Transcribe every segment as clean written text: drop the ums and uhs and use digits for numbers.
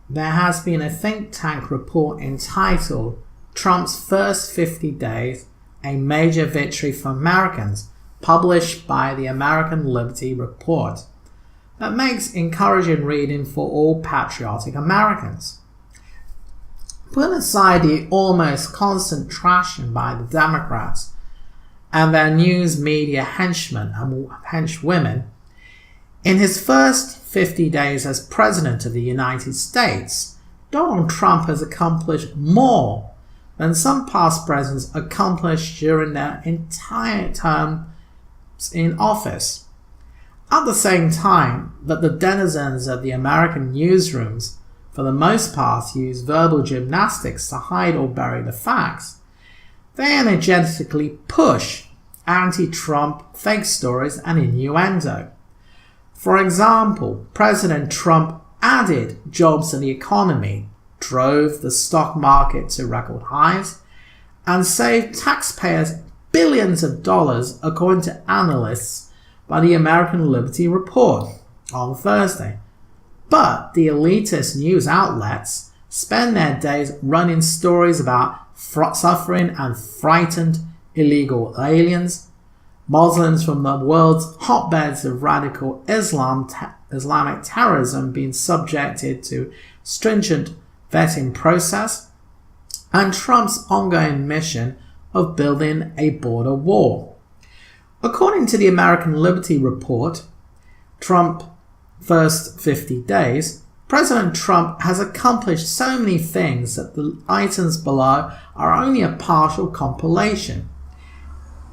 There has been a think tank report entitled Trump's First 50 Days, a Major Victory for Americans, published by the American Liberty Report, that makes encouraging reading for all patriotic Americans. Put aside the almost constant trashing by the Democrats and their news media henchmen and henchwomen, in his first 50 days as President of the United States, Donald Trump has accomplished more than some past presidents accomplished during their entire term in office. At the same time that the denizens of the American newsrooms, for the most part, use verbal gymnastics to hide or bury the facts, they energetically push anti-Trump fake stories and innuendo. For example, President Trump added jobs to the economy, drove the stock market to record highs, and saved taxpayers billions of dollars, according to analysts by the American Liberty Report on Thursday. But the elitist news outlets spend their days running stories about suffering and frightened illegal aliens, Muslims from the world's hotbeds of radical Islamic terrorism being subjected to stringent vetting process, and Trump's ongoing mission of building a border wall. According to the American Liberty Report, Trump's first 50 days, President Trump has accomplished so many things that the items below are only a partial compilation.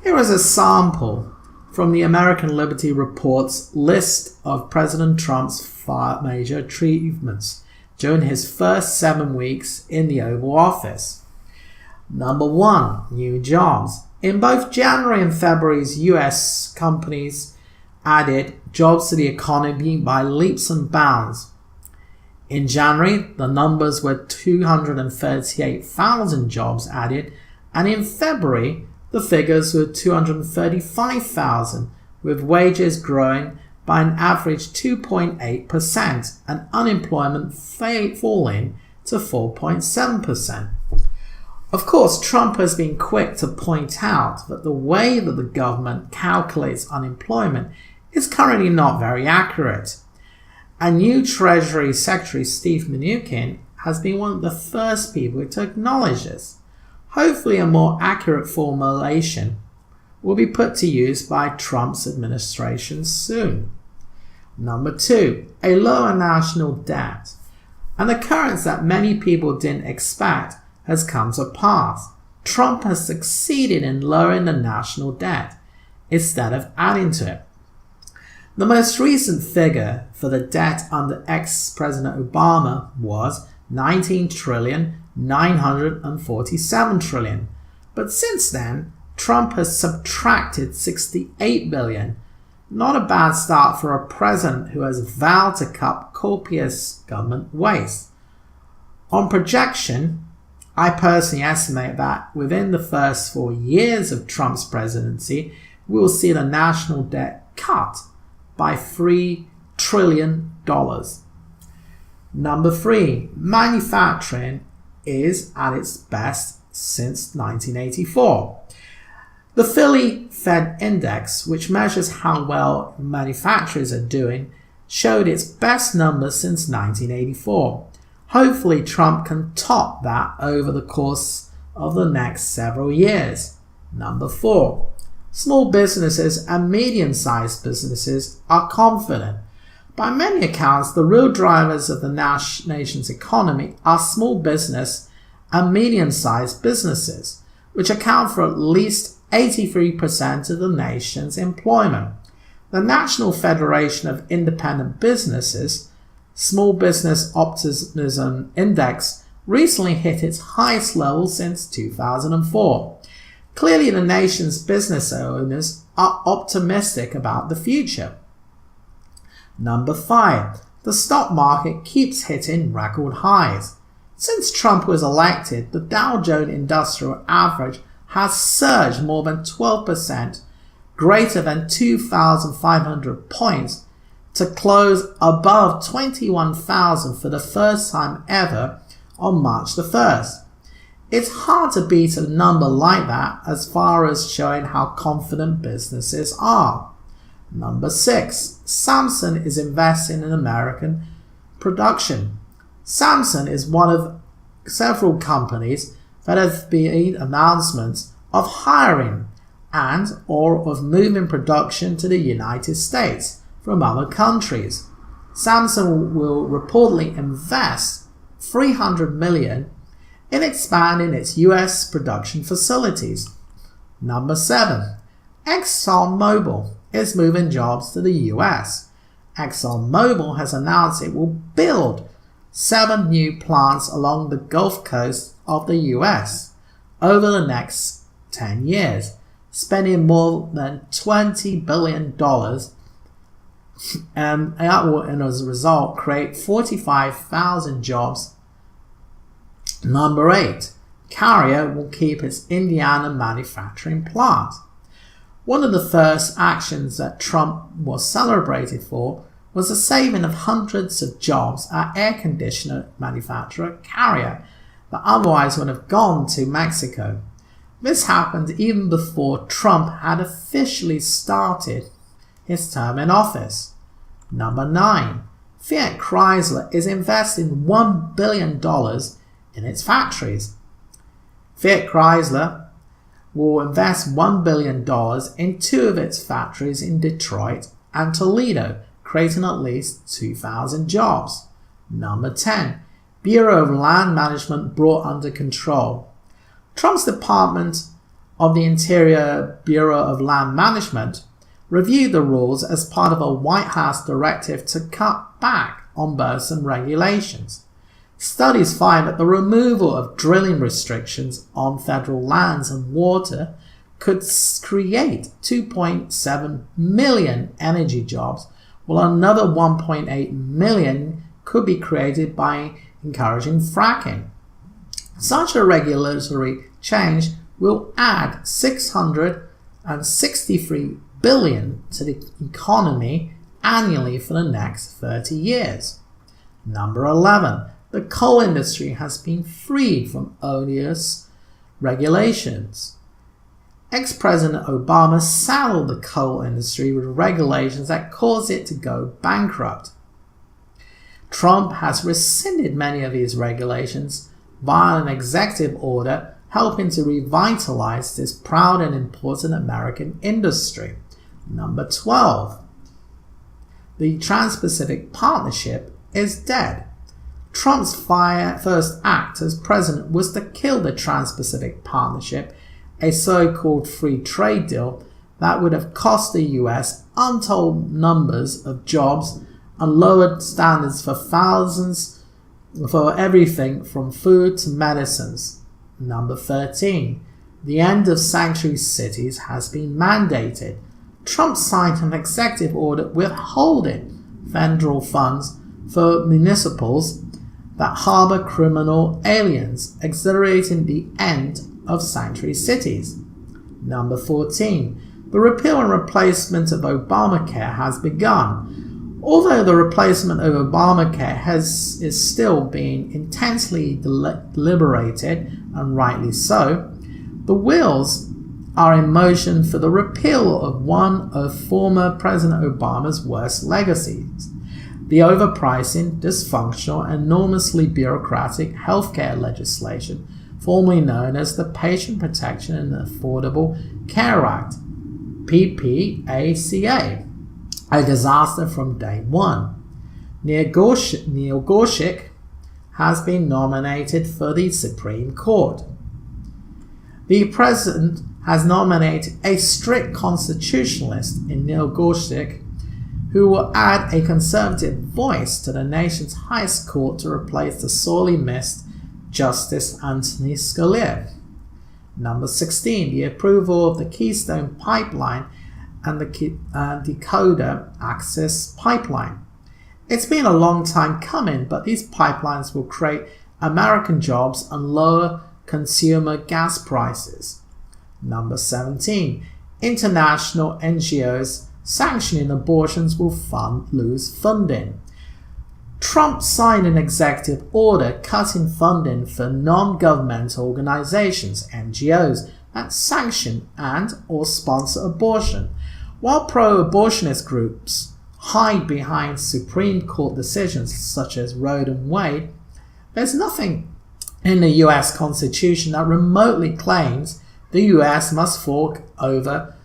Here is a sample from the American Liberty Report's list of President Trump's 5 major achievements during his first 7 weeks in the Oval Office. Number 1, new jobs. In both January and February's U.S. companies added jobs to the economy by leaps and bounds. In January, the numbers were 238,000 jobs added, and in February, the figures were 235,000, with wages growing by an average 2.8% and unemployment falling to 4.7%. Of course, Trump has been quick to point out that the way that the government calculates unemployment is currently not very accurate. And new Treasury Secretary Steve Mnuchin has been one of the first people to acknowledge this. Hopefully a more accurate formulation will be put to use by Trump's administration soon. Number 2, a lower national debt. An occurrence that many people didn't expect has come to pass. Trump has succeeded in lowering the national debt instead of adding to it. The most recent figure for the debt under ex-President Obama was $19,947 trillion. But since then, Trump has subtracted $68 billion. Not a bad start for a president who has vowed to cut copious government waste. On projection, I personally estimate that within the first 4 years of Trump's presidency, we will see the national debt cut by $3 trillion. Number 3, manufacturing is at its best since 1984. The Philly Fed Index, which measures how well manufacturers are doing, showed its best numbers since 1984. Hopefully, Trump can top that over the course of the next several years. Number 4, small businesses and medium-sized businesses are confident. By many accounts, the real drivers of the nation's economy are small business and medium-sized businesses, which account for at least 83% of the nation's employment. The National Federation of Independent Businesses Small Business Optimism Index recently hit its highest level since 2004. Clearly, the nation's business owners are optimistic about the future. Number 5, the stock market keeps hitting record highs. Since Trump was elected, the Dow Jones Industrial Average has surged more than 12%, greater than 2,500 points to close above 21,000 for the first time ever on March the 1st. It's hard to beat a number like that as far as showing how confident businesses are. Number 6. Samsung is investing in American production. Samsung is one of several companies that have made announcements of hiring and or of moving production to the United States from other countries. Samsung will reportedly invest $300 million in expanding its US production facilities. Number 7. ExxonMobil is moving jobs to the US. ExxonMobil has announced it will build 7 new plants along the Gulf Coast of the US over the next 10 years, spending more than $20 billion, and that will, and as a result, create 45,000 jobs. Number 8. Carrier will keep its Indiana manufacturing plant. One of the first actions that Trump was celebrated for was the saving of hundreds of jobs at air conditioner manufacturer Carrier that otherwise would have gone to Mexico. This happened even before Trump had officially started his term in office. Number 9. Fiat Chrysler is investing $1 billion in its factories. Fiat Chrysler will invest $1 billion in 2 of its factories in Detroit and Toledo, creating at least 2,000 jobs. Number 10. Bureau of Land Management brought under control. Trump's Department of the Interior Bureau of Land Management reviewed the rules as part of a White House directive to cut back on burdensome regulations. Studies find that the removal of drilling restrictions on federal lands and water could create 2.7 million energy jobs, while another 1.8 million could be created by encouraging fracking. Such a regulatory change will add $663 billion to the economy annually for the next 30 years. Number 11. The coal industry has been freed from odious regulations. Ex-President Obama saddled the coal industry with regulations that caused it to go bankrupt. Trump has rescinded many of these regulations via an executive order, helping to revitalize this proud and important American industry. Number 12. The Trans-Pacific Partnership is dead. Trump's first act as president was to kill the Trans-Pacific Partnership, a so-called free trade deal that would have cost the US untold numbers of jobs and lowered standards for thousands for everything from food to medicines. Number 13. The end of sanctuary cities has been mandated. Trump signed an executive order withholding federal funds for municipals that harbor criminal aliens, accelerating the end of sanctuary cities. Number 14. The repeal and replacement of Obamacare has begun. Although the replacement of Obamacare is still being intensely deliberated, and rightly so, the wheels are in motion for the repeal of one of former President Obama's worst legacies: the overpricing, dysfunctional, and enormously bureaucratic healthcare legislation, formerly known as the Patient Protection and Affordable Care Act, PPACA, a disaster from day one. Neil Gorsuch has been nominated for the Supreme Court. The president has nominated a strict constitutionalist in Neil Gorsuch, who will add a conservative voice to the nation's highest court to replace the sorely missed Justice Anthony Scalia. Number 16. The approval of the Keystone Pipeline and the Dakota Access Pipeline. It's been a long time coming, but these pipelines will create American jobs and lower consumer gas prices. Number 17. international NGOs sanctioning abortions will lose funding. Trump signed an executive order cutting funding for non-governmental organizations, NGOs, that sanction and or sponsor abortion, while pro-abortionist groups hide behind Supreme Court decisions such as Roe v. Wade. There's nothing in the US Constitution that remotely claims the US must fork over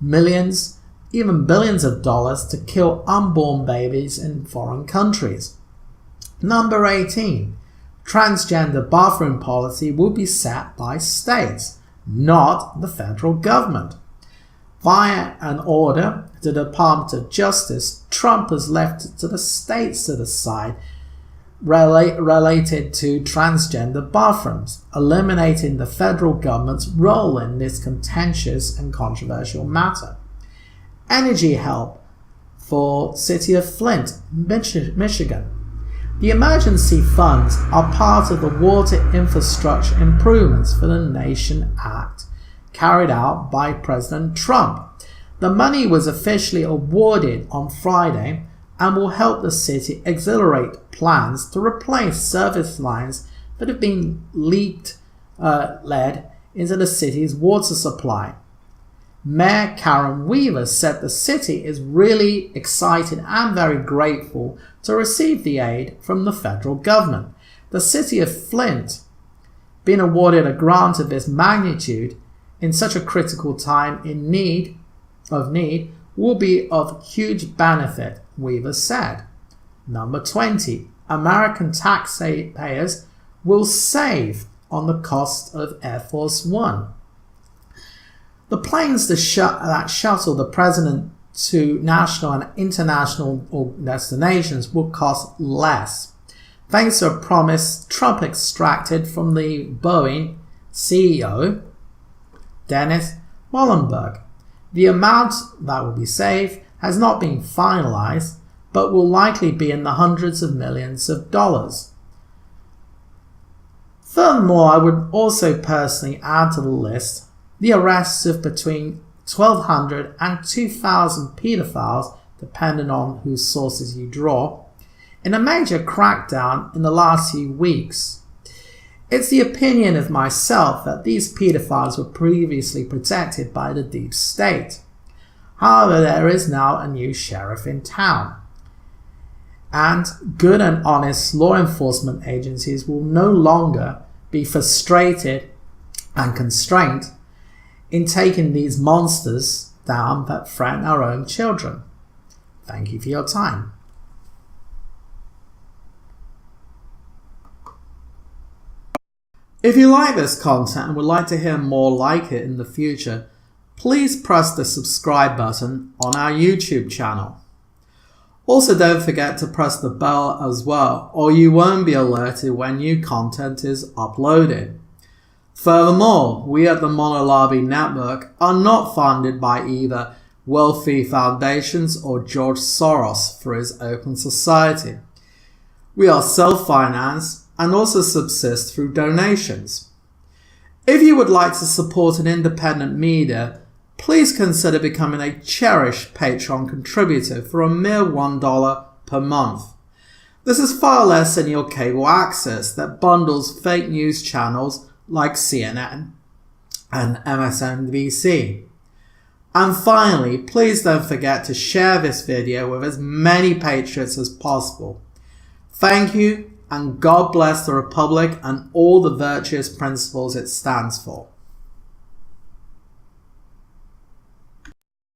millions, even billions of dollars to kill unborn babies in foreign countries. Number 18. Transgender bathroom policy will be set by states, not the federal government. Via an order to the Department of Justice, Trump has left it to the states to decide related to transgender bathrooms, eliminating the federal government's role in this contentious and controversial matter. Energy help for City of Flint, Michigan. The emergency funds are part of the Water Infrastructure Improvements for the Nation Act carried out by President Trump. The money was officially awarded on Friday and will help the city accelerate plans to replace service lines that have been led into the city's water supply. Mayor Karen Weaver said the city is really excited and very grateful to receive the aid from the federal government. The city of Flint, being awarded a grant of this magnitude in such a critical time in need, will be of huge benefit, Weaver said. Number 20. American taxpayers will save on the cost of Air Force One. The planes that shuttle the president to national and international destinations will cost less, thanks to a promise Trump extracted from the Boeing CEO, Dennis Muilenburg. The amount that will be saved has not been finalized, but will likely be in the hundreds of millions of dollars. Furthermore, I would also personally add to the list the arrests of between 1,200 and 2,000 pedophiles, depending on whose sources you draw, in a major crackdown in the last few weeks. It's the opinion of myself that these pedophiles were previously protected by the deep state. However, there is now a new sheriff in town, and good and honest law enforcement agencies will no longer be frustrated and constrained in taking these monsters down that threaten our own children. Thank you for your time. If you like this content and would like to hear more like it in the future, please press the subscribe button on our YouTube channel. Also, don't forget to press the bell as well, or you won't be alerted when new content is uploaded. Furthermore, we at the Monolabi Network are not funded by either wealthy foundations or George Soros for his open society. We are self-financed and also subsist through donations. If you would like to support an independent media, please consider becoming a cherished Patreon contributor for a mere $1 per month. This is far less than your cable access that bundles fake news channels like CNN and MSNBC. And finally, please don't forget to share this video with as many patriots as possible. Thank you, and God bless the Republic and all the virtuous principles it stands for.